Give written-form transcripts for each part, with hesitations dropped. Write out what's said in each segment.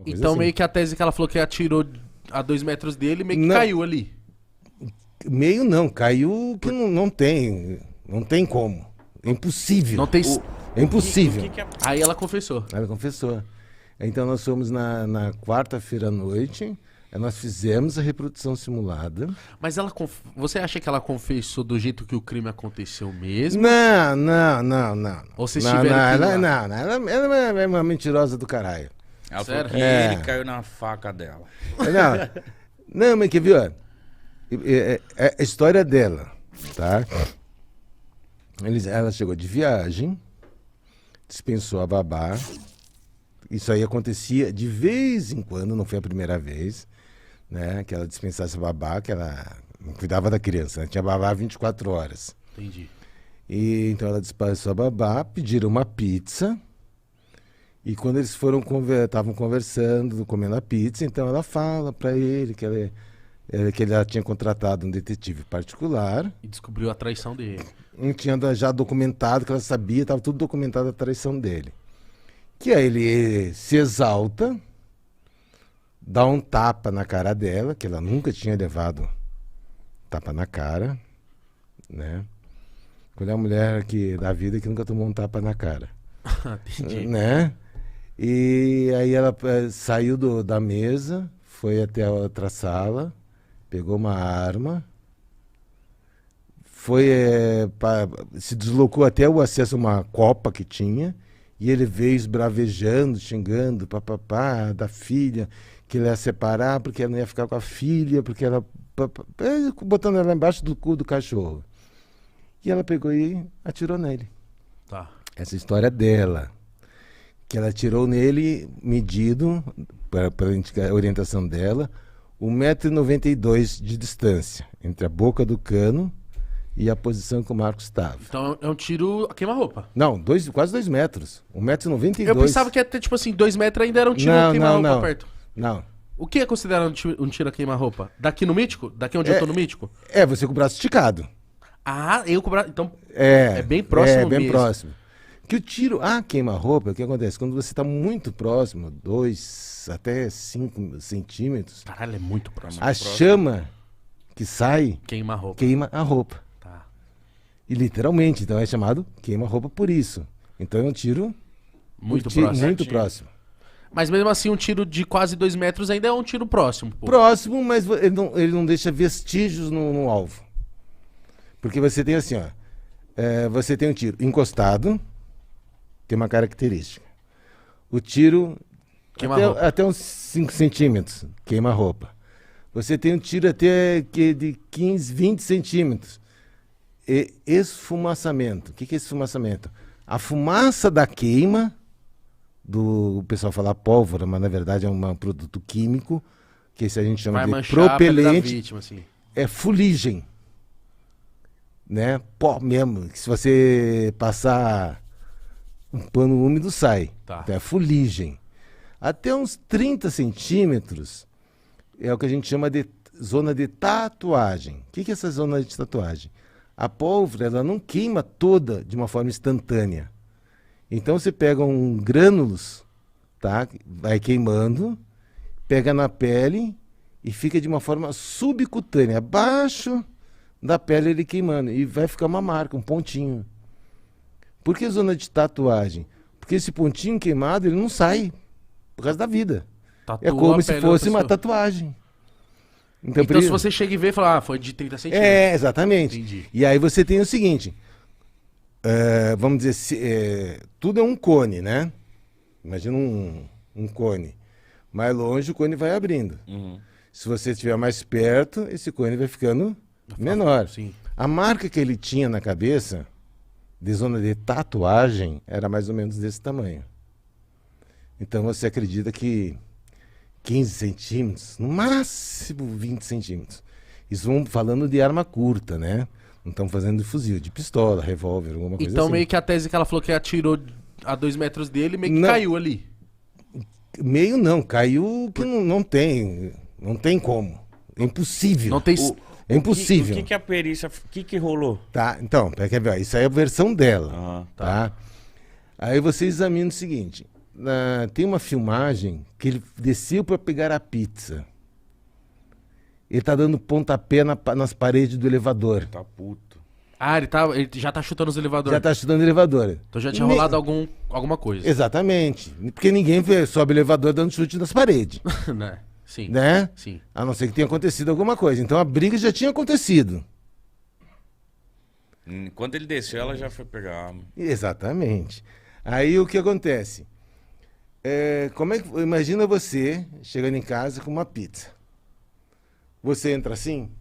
Coisa Então assim. meio que a tese que ela falou que atirou a 2 metros dele, meio que Não. caiu ali. Meio não, caiu que não tem. Não tem como. É impossível. Não tem... É impossível. Aí ela confessou. Ela confessou. Então nós fomos na quarta-feira à noite, nós fizemos a reprodução simulada. Mas ela você acha que ela confessou do jeito que o crime aconteceu mesmo? Não. Ou vocês Não, tiveram que ir lá? ela é uma mentirosa do caralho. Ela falou Sério? que ele caiu na faca dela. Não, mas quer ver, ó? É a história dela, tá? Ela chegou de viagem, dispensou a babá. Isso aí acontecia de vez em quando, não foi a primeira vez, né? Que ela dispensasse a babá, que ela não cuidava da criança, né? Tinha babá 24 horas. Entendi. E então ela dispensou a babá, pediram uma pizza. E quando eles estavam conversando, comendo a pizza, então ela fala para ele que ela tinha contratado um detetive particular. E descobriu a traição dele. Não tinha já documentado, que ela sabia, estava tudo documentado a traição dele. Que aí ele se exalta, dá um tapa na cara dela, que ela nunca tinha levado tapa na cara, né? Quando é uma mulher da vida que nunca tomou um tapa na cara. Entendi. Né? E aí ela saiu da mesa, foi até a outra sala, pegou uma arma, se deslocou até o acesso a uma copa que tinha, e ele veio esbravejando, xingando, papapá, da filha, que ele ia separar porque ela não ia ficar com a filha, porque ela... botando ela embaixo do cu do cachorro. E ela pegou e atirou nele. Tá. Essa história dela. Que ela atirou nele, medido, pela orientação dela, 1,92 m de distância, entre a boca do cano e a posição que o Marcos estava. Então é um tiro a queima-roupa. Não, quase 2 metros. 1,92 m. Eu pensava que até, tipo assim, 2 metros ainda era um tiro a queima-roupa perto. Não. O que é considerado um tiro a queima-roupa? Daqui no Mítico? Daqui onde eu tô no Mítico? É, você com o braço esticado. Ah, eu com o braço... Então, é bem próximo É, bem mesmo. próximo. Que o tiro, queima-roupa, o que acontece? Quando você está muito próximo, 2 até 5 centímetros, Caralho, é muito próximo. a chama que sai Queima-roupa. queima a roupa. Tá. E literalmente, então é chamado queima-roupa por isso. Então é um tiro Muito próximo. muito próximo. Mas mesmo assim, um tiro de quase 2 metros ainda é um tiro próximo. Pô. Próximo, mas ele não deixa vestígios no alvo. Porque você tem assim, ó. Você tem um tiro encostado, tem uma característica. O tiro até uns 5 centímetros, queima a roupa. Você tem um tiro até de 15, 20 centímetros. Esfumaçamento. O que é esfumaçamento? A fumaça da queima, o pessoal fala pólvora, mas na verdade é um produto químico, que a gente chama Vai de manchar a pele da propelente. vítima, assim. É fuligem. Né? Pó mesmo. Que se você passar um pano úmido, sai. Tá. Então é fuligem. Até uns 30 centímetros é o que a gente chama de zona de tatuagem. O que é essa zona de tatuagem? A pólvora ela não queima toda de uma forma instantânea. Então você pega um grânulos, tá? Vai queimando, pega na pele e fica de uma forma subcutânea, abaixo da pele ele queimando. E vai ficar uma marca, um pontinho. Por que zona de tatuagem? Porque esse pontinho queimado ele não sai por resto da vida. Tatua É como a se pele da fosse uma pessoa. tatuagem. Então por se você chega e vê e fala, foi de 30 centímetros. exatamente. Entendi. E aí você tem o seguinte, vamos dizer, tudo é um cone, né? Imagina um cone. Mais longe o cone vai abrindo. Uhum. Se você estiver mais perto, esse cone vai ficando menor. Sim. A marca que ele tinha na cabeça, de zona de tatuagem, era mais ou menos desse tamanho. Então você acredita que 15 centímetros, no máximo 20 centímetros. Isso vamos falando de arma curta, né? Não estamos fazendo de fuzil, de pistola, revólver, alguma coisa Então assim. meio que a tese que ela falou que atirou a 2 metros dele, meio que Não. caiu ali. Meio não, caiu que não tem como. É impossível. Não tem... É impossível. O que a perícia... O que rolou? Tá, então, quer ver? Ó, isso aí é a versão dela. Aham. Tá? Aí você examina o seguinte. tem uma filmagem que ele desceu para pegar a pizza. Ele tá dando pontapé nas paredes do elevador. Tá puto. Ah, ele já tá chutando os elevadores. Já tá chutando o elevador. Então já tinha rolado alguma coisa. Exatamente. Porque ninguém sobe o elevador dando chute nas paredes. Né? Sim. Né? Sim. A não ser que tenha acontecido alguma coisa. Então a briga já tinha acontecido. Enquanto ele desceu, ela já foi pegar a arma. Exatamente. Aí o que acontece? Imagina você chegando em casa com uma pizza. Você entra assim?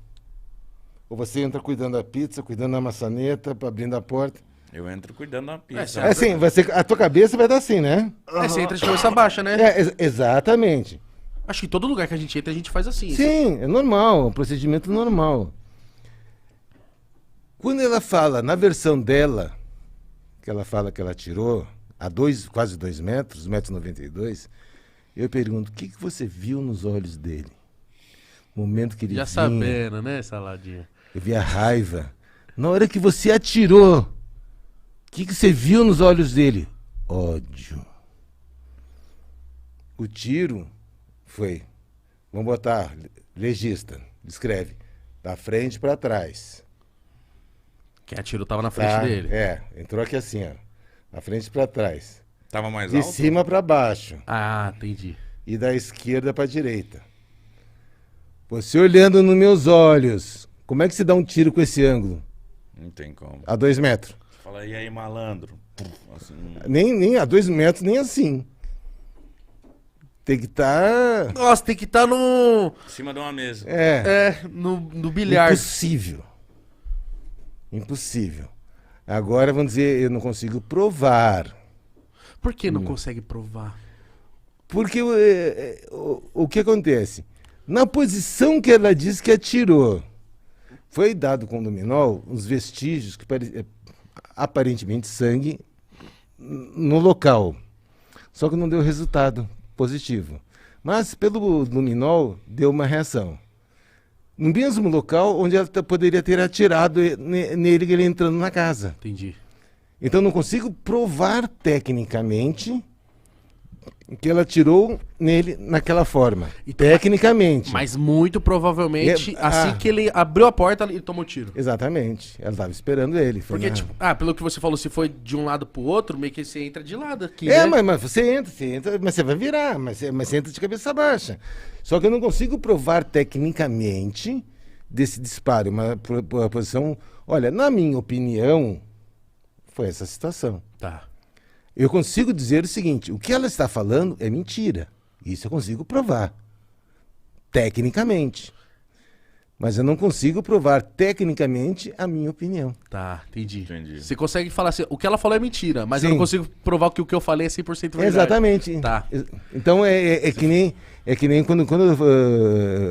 Ou você entra cuidando da pizza, cuidando da maçaneta, abrindo a porta? Eu entro cuidando da pizza. É Assim, a tua cabeça vai dar assim, né? Você entra de cabeça baixa, né? Exatamente. Acho que em todo lugar que a gente entra, a gente faz assim. Sim, é normal, é um procedimento normal. Quando ela fala, na versão dela, que ela fala que ela tirou a quase 2 metros, 1,92 m, eu pergunto, o que você viu nos olhos dele? No momento que ele Já vinha, sabendo, né, Saladinha? eu vi a raiva. Na hora que você atirou, o que você viu nos olhos dele? Ódio. O tiro foi, vamos botar, legista, descreve, da frente para trás. Quem atirou tava na frente dele. Entrou aqui assim, ó, da frente para trás. Tava mais De alto? cima para baixo Ah, entendi. e da esquerda para direita. Você olhando nos meus olhos, como é que se dá um tiro com esse ângulo? Não tem como. A 2 metros. Fala, e aí, malandro? Assim, Nem a 2 metros, nem assim. Tem que estar... Nossa, tem que estar no... em cima de uma mesa. no bilhar. Impossível. Impossível. Agora, vamos dizer, eu não consigo provar. Por que não consegue provar? Porque o que acontece? Na posição que ela disse que atirou, foi dado com o luminol uns vestígios que aparentemente sangue no local. Só que não deu resultado positivo. Mas pelo luminol deu uma reação. No mesmo local onde ela poderia ter atirado nele, ele entrando na casa. Entendi. Então não consigo provar tecnicamente que ela atirou nele naquela forma. Tecnicamente. Mas muito provavelmente, assim Ah. que ele abriu a porta, ele tomou tiro. Exatamente. Ela estava esperando ele. Foi Porque, na- tipo, pelo que você falou, se foi de um lado pro outro, meio que você entra de lado aqui, É, né? mas você entra, mas você vai virar, mas você entra de cabeça baixa. Só que eu não consigo provar tecnicamente desse disparo, uma posição... Olha, na minha opinião, foi essa situação. Tá. Eu consigo dizer o seguinte, o que ela está falando é mentira. Isso eu consigo provar. Tecnicamente. Mas eu não consigo provar tecnicamente a minha opinião. Tá, entendi. Entendi. Você consegue falar assim, o que ela falou é mentira, mas eu Sim. não consigo provar que o que eu falei é 100% verdade. Exatamente. Tá. Então é que nem quando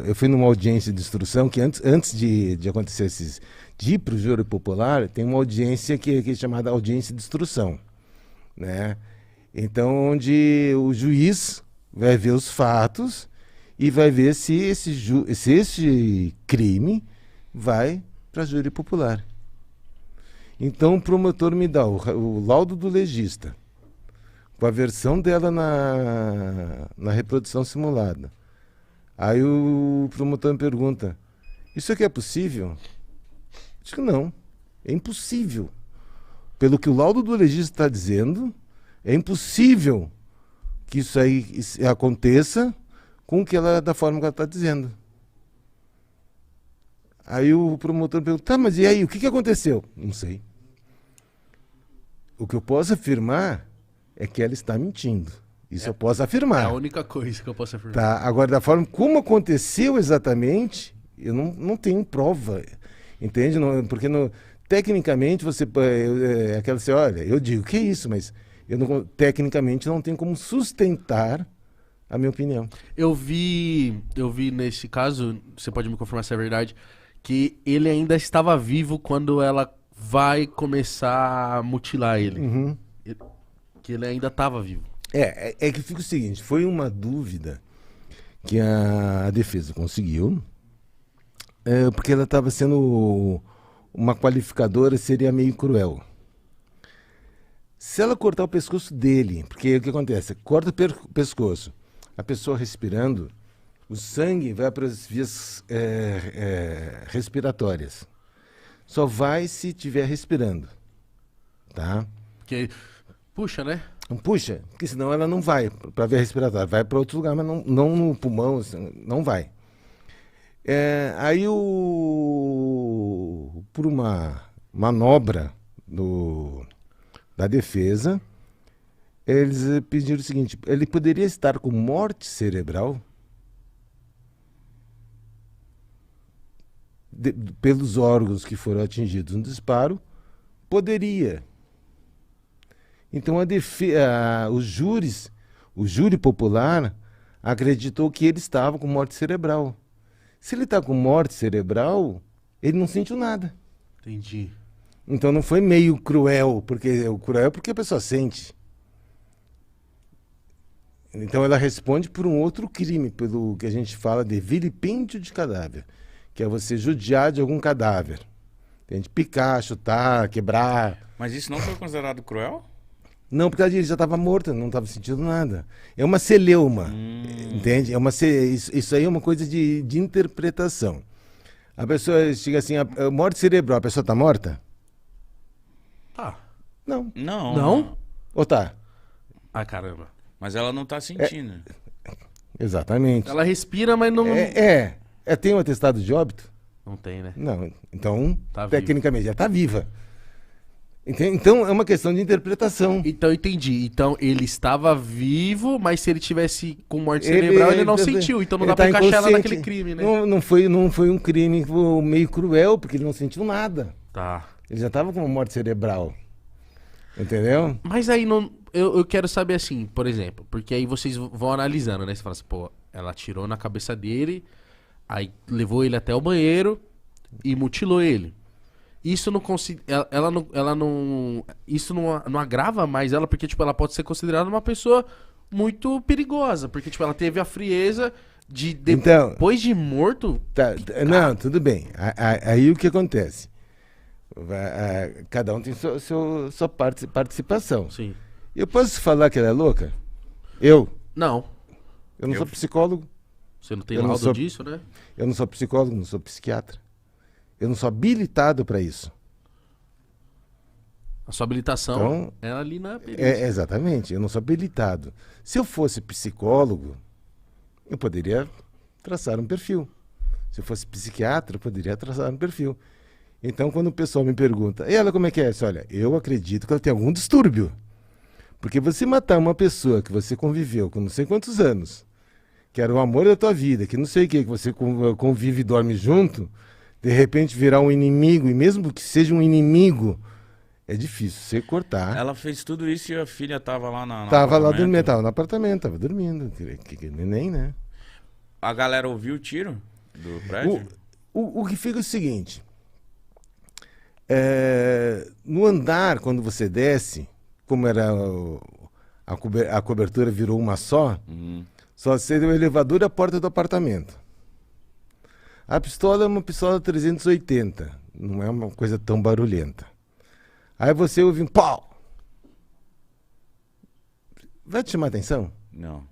eu fui numa audiência de instrução, que antes de acontecer de ir para o júri popular, tem uma audiência que é chamada audiência de instrução, né? Então, onde o juiz vai ver os fatos e vai ver se esse crime vai para júri popular. Então, o promotor me dá o laudo do legista, com a versão dela na reprodução simulada. Aí o promotor me pergunta, isso aqui é possível? Eu digo, não, é impossível. Pelo que o laudo do legista está dizendo, é impossível que isso aí aconteça da forma que ela está dizendo. Aí o promotor pergunta, tá, mas e aí, o que aconteceu? Não sei. O que eu posso afirmar é que ela está mentindo. Isso eu posso É afirmar. a única coisa que eu posso afirmar. Tá? Agora, da forma como aconteceu exatamente, eu não tenho prova. Entende? Porque tecnicamente você. Aquela assim, olha, eu digo que é isso, mas tecnicamente não tenho como sustentar a minha opinião. Eu vi nesse caso, você pode me confirmar se é verdade, que ele ainda estava vivo quando ela vai começar a mutilar ele. Uhum. Que ele ainda estava vivo. É que fica o seguinte, foi uma dúvida que a defesa conseguiu, porque ela estava sendo uma qualificadora, seria meio cruel. Se ela cortar o pescoço dele, porque o que acontece? Corta o pescoço, a pessoa respirando, o sangue vai para as vias respiratórias. Só vai se estiver respirando, tá? Porque puxa, né? Não puxa, porque senão ela não vai para a via respiratória, vai para outro lugar, mas não no pulmão, assim, não vai. Aí por uma manobra da defesa, eles pediram o seguinte: ele poderia estar com morte cerebral pelos órgãos que foram atingidos no disparo? Poderia. Então o júri popular acreditou que ele estava com morte cerebral. Se ele está com morte cerebral, ele não sentiu nada. Entendi. Então não foi meio cruel, porque a pessoa sente. Então ela responde por um outro crime, pelo que a gente fala de vilipêndio de cadáver, que é você judiar de algum cadáver. Entende? Picar, chutar, quebrar. Mas isso não foi considerado cruel? Não, porque ele já estava morto, não estava sentindo nada. É uma celeuma, entende? Isso aí é uma coisa de interpretação. A pessoa chega assim, morte cerebral, a pessoa está morta? Tá. Não. Não. Não? Ou tá? Ah, caramba. Mas ela não tá sentindo. Exatamente. Ela respira, mas não... Tem um atestado de óbito? Não tem, né? Não. Então, Tá tecnicamente, já está viva. Então, é uma questão de interpretação. Então, entendi. Então, ele estava vivo, mas se ele tivesse com morte cerebral, ele não sentiu. Então, não dá pra encaixar ela naquele crime, né? Não foi um crime meio cruel, porque ele não sentiu nada. Tá. Ele já estava com morte cerebral. Entendeu? Mas aí, não, eu quero saber assim, por exemplo, porque aí vocês vão analisando, né? Você fala assim, pô, ela atirou na cabeça dele, aí levou ele até o banheiro e mutilou ele. Isso não isso não agrava mais ela, porque tipo, ela pode ser considerada uma pessoa muito perigosa, porque tipo, ela teve a frieza de depois de morto. Não, tudo bem. Aí o que acontece? Cada um tem sua participação. Sim. Eu posso falar que ela é louca? Eu Não. não sou psicólogo. Você não tem Eu não laudo sou- disso, né? Eu não sou psicólogo, não sou psiquiatra. Eu não sou habilitado para isso. A sua habilitação Então, é ali na perícia. Exatamente, eu não sou habilitado. Se eu fosse psicólogo, eu poderia traçar um perfil. Se eu fosse psiquiatra, eu poderia traçar um perfil. Então, quando o pessoal me pergunta, e ela como é que é? Eu disse, olha, eu acredito que ela tem algum distúrbio. Porque você matar uma pessoa que você conviveu com não sei quantos anos, que era o amor da tua vida, que não sei o que você convive e dorme junto, de repente virar um inimigo, e mesmo que seja um inimigo, é difícil você cortar. Ela fez tudo isso e a filha tava lá no Tava lá apartamento. dormindo, tava no apartamento, tava dormindo. Que neném, né? A galera ouviu o tiro do prédio? O que fica é o seguinte. No andar, quando você desce, como era a cobertura virou uma só, só seria o elevador e a porta do apartamento. A pistola é uma pistola 380, não é uma coisa tão barulhenta. Aí você ouve um pau. Vai te chamar atenção? Não.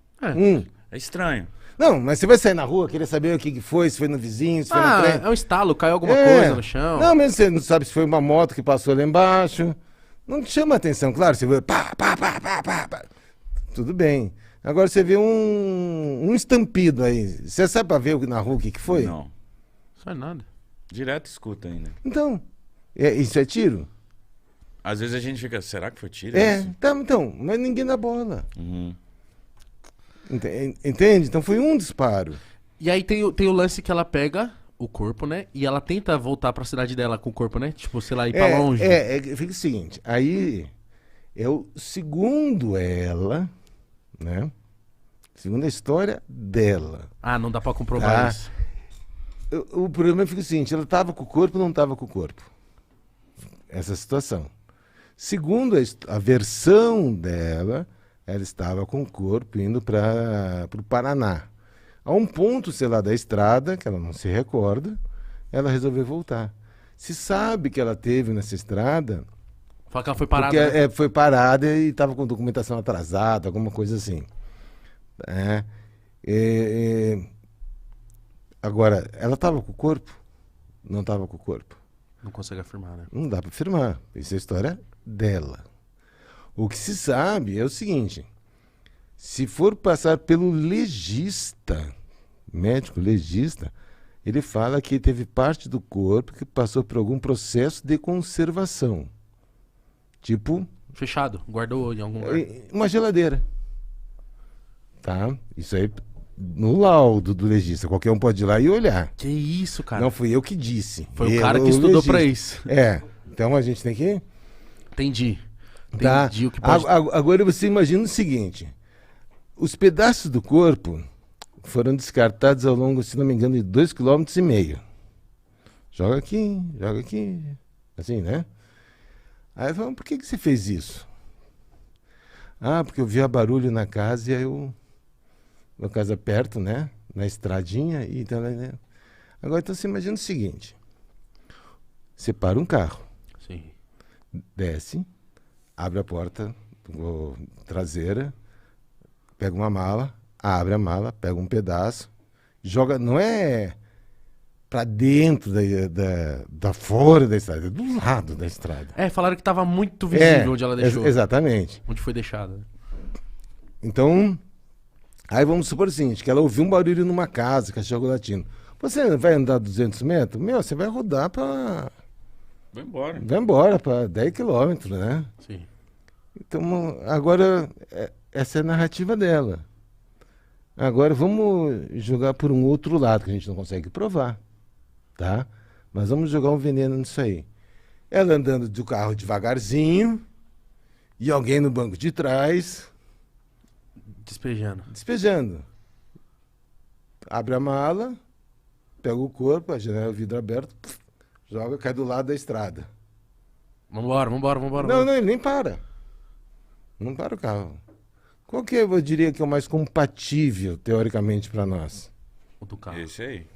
É estranho. Não, mas você vai sair na rua, querer saber o que foi, se foi no vizinho, se foi no trem. É um estalo, caiu alguma coisa no chão. Não, mesmo você não sabe se foi uma moto que passou lá embaixo. Não te chama atenção, claro. Você vê pá, pá, pá, pá, pá, pá. Tudo bem. Agora você vê um estampido aí. Você sabe pra ver na rua o que foi? Não. Sai nada. Direto escuta ainda. Então, isso é tiro? Às vezes a gente fica, será que foi tiro? Então, mas ninguém dá bola. Uhum. Entende? Então foi um disparo. E aí tem o lance que ela pega o corpo, né? E ela tenta voltar pra cidade dela com o corpo, né? Tipo, sei lá, ir pra longe. Fica o seguinte, aí segundo ela, né? Segundo a história dela. Ah, não dá pra comprovar Ah. isso. O problema fica o seguinte, ela estava com o corpo ou não estava com o corpo? Essa situação. Segundo a versão dela, ela estava com o corpo indo para o Paraná. A um ponto, sei lá, da estrada, que ela não se recorda, ela resolveu voltar. Se sabe que ela teve nessa estrada Fala que ela foi parada. Porque Né? foi parada e estava com documentação atrasada, alguma coisa assim. É, é, é, agora, ela estava com o corpo? Não estava com o corpo. Não consegue afirmar, né? Não dá para afirmar. Isso é a história dela. O que se sabe é o seguinte: se for passar pelo legista, médico legista, ele fala que teve parte do corpo que passou por algum processo de conservação. Tipo, Fechado, guardou em algum lugar. uma geladeira. Tá? Isso aí no laudo do legista. Qualquer um pode ir lá e olhar. Que isso, cara? Não fui eu que disse. Foi o cara que estudou legista. pra isso. É. Então a gente tem que... Entendi. Tá? Entendi o que pode... Agora você imagina o seguinte. Os pedaços do corpo foram descartados ao longo, se não me engano, de 2,5 km. Joga aqui. Assim, né? Aí falamos, por que você fez isso? Ah, porque eu via barulho na casa e aí eu... Uma casa perto, né? Na estradinha. E então, né? Agora, então você imagina o seguinte. Você para um carro, Sim. desce, abre a porta traseira, pega uma mala, abre a mala, pega um pedaço, joga... Não é para dentro da fora da estrada, é do lado da estrada. É, falaram que tava muito visível onde ela deixou. Exatamente. Onde foi deixada. Então, aí vamos supor o seguinte, que ela ouviu um barulho numa casa, cachorro latindo. Você vai andar 200 metros? Meu, você vai rodar para... Vai embora para 10 quilômetros, né? Sim. Então, agora, essa é a narrativa dela. Agora, vamos jogar por um outro lado, que a gente não consegue provar, tá? Mas vamos jogar um veneno nisso aí. Ela andando do carro devagarzinho, e alguém no banco de trás... Despejando. Abre a mala, pega o corpo, a janela, o vidro aberto, joga, cai do lado da estrada. Vambora. Não, ele nem para. Não para o carro. Qual que eu diria que é o mais compatível, teoricamente, para nós? O do carro. Esse aí.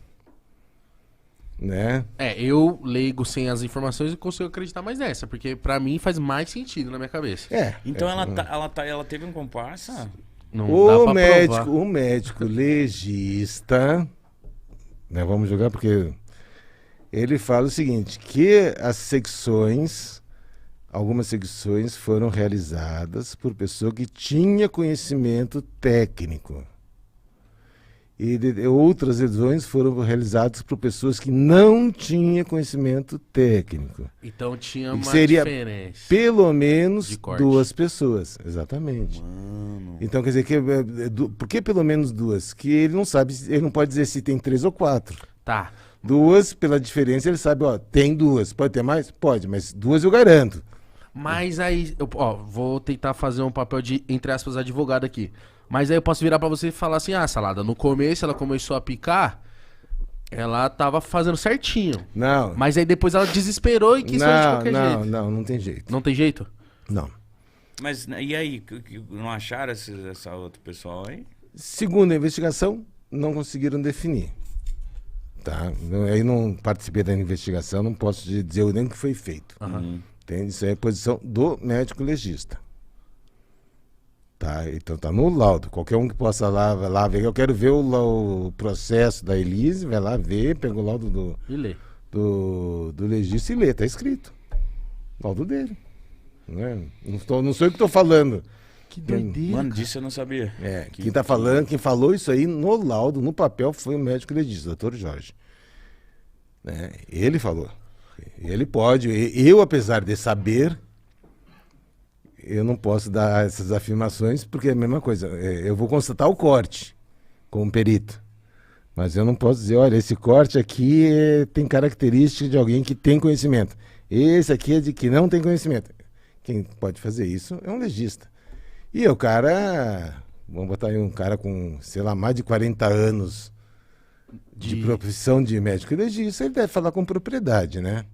Né? Eu leigo sem as informações e consigo acreditar mais nessa, porque pra mim faz mais sentido na minha cabeça. Então ela teve um comparsa? Não dá pra provar. O médico legista, né, vamos jogar porque ele fala o seguinte, que algumas secções foram realizadas por pessoa que tinha conhecimento técnico. E outras lesões foram realizadas por pessoas que não tinham conhecimento técnico. Então tinha E uma seria diferença. pelo menos de corte. 2 pessoas. Exatamente. Mano. Então quer dizer que por que pelo menos 2? Que ele não sabe, ele não pode dizer se tem 3 ou 4. Tá. 2, pela diferença, ele sabe, ó, tem 2. Pode ter mais? Pode, mas 2 eu garanto. Mas aí, vou tentar fazer um papel de, entre aspas, advogado aqui. Mas aí eu posso virar pra você e falar assim, Salada, no começo ela começou a picar, ela tava fazendo certinho. Não. Mas aí depois ela desesperou e quis fazer de qualquer jeito. Não tem jeito. Não tem jeito? Não. Mas e aí, não acharam essa outra pessoal aí? Segundo a investigação, não conseguiram definir. Tá? Aí não participei da investigação, não posso dizer nem o que foi feito. Uhum. Entende? Isso aí é a posição do médico legista. Tá? Então tá no laudo. Qualquer um que possa vai lá ver. Eu quero ver o processo da Elise, vai lá ver, pega o laudo E lê. do legista e lê. Tá escrito. Laudo dele. Não sou eu que tô falando. Que doideira. Mano, cara. disso eu não sabia. Quem tá falando, quem falou isso aí no laudo, no papel, foi o médico legista, o Dr. Jorge. Né? Ele falou. Ele pode. Eu, apesar de saber, eu não posso dar essas afirmações, porque é a mesma coisa. Eu vou constatar o corte como perito. Mas eu não posso dizer, olha, esse corte aqui tem característica de alguém que tem conhecimento. Esse aqui é de que não tem conhecimento. Quem pode fazer isso é um legista. E o cara, vamos botar aí um cara com, sei lá, mais de 40 anos de profissão de médico legista, ele deve falar com propriedade, né?